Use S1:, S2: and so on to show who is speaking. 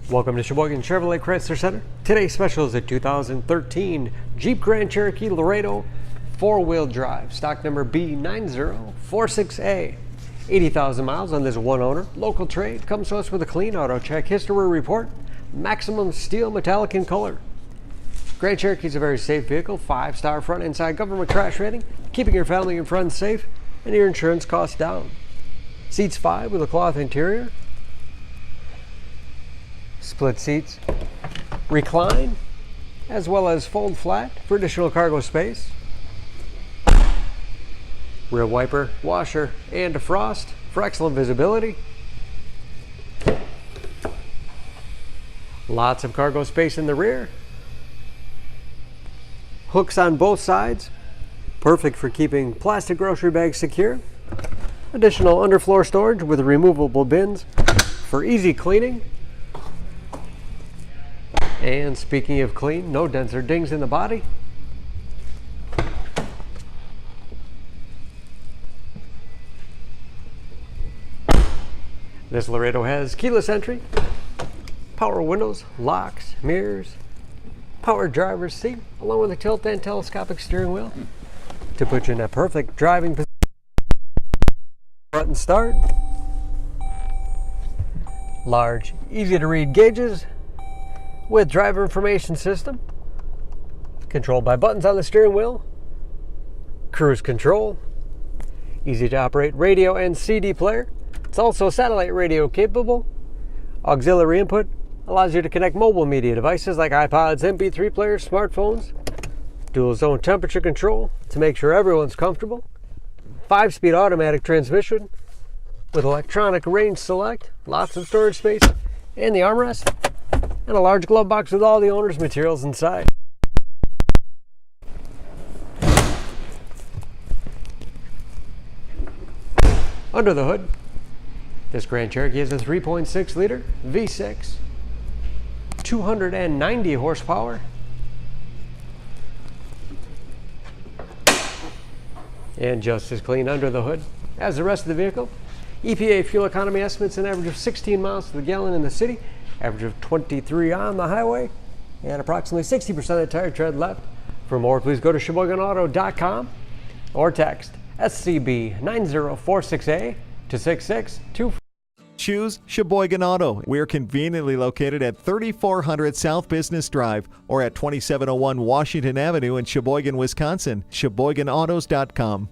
S1: Welcome to Sheboygan Chevrolet Chrysler Center. Today's special is a 2013 Jeep Grand Cherokee Laredo 4-wheel drive, stock number B9046A. 80,000 miles on this one owner. Local trade, comes to us with a clean auto check history report, maximum steel metallic in color. Grand Cherokee is a very safe vehicle, 5-star front and side government crash rating, keeping your family and friends safe and your insurance costs down. Seats 5 with a cloth interior. Split seats, recline, as well as fold flat for additional cargo space. Rear wiper, washer, and defrost for excellent visibility. Lots of cargo space in the rear. Hooks on both sides, perfect for keeping plastic grocery bags secure. Additional underfloor storage with removable bins for easy cleaning. And speaking of clean, no dents or dings in the body. This Laredo has keyless entry, power windows, locks, mirrors, power driver's seat, along with a tilt and telescopic steering wheel to put you in a perfect driving position. Front and start. Large, easy to read gauges with driver information system, controlled by buttons on the steering wheel, cruise control, easy to operate radio and CD player. It's also satellite radio capable. Auxiliary input allows you to connect mobile media devices like iPods, MP3 players, smartphones. Dual zone temperature control to make sure everyone's comfortable. 5-speed automatic transmission with electronic range select, lots of storage space, and the armrest, and a large glove box with all the owner's materials inside. Under the hood, this Grand Cherokee is a 3.6 liter V6, 290 horsepower, and just as clean under the hood as the rest of the vehicle. EPA fuel economy estimates an average of 16 miles to the gallon in the city, average of 23 on the highway, and approximately 60% of the tire tread left. For more, please go to SheboyganAuto.com or text SCB9046A to 6624.
S2: Choose Sheboygan Auto. We're conveniently located at 3400 South Business Drive or at 2701 Washington Avenue in Sheboygan, Wisconsin. SheboyganAutos.com.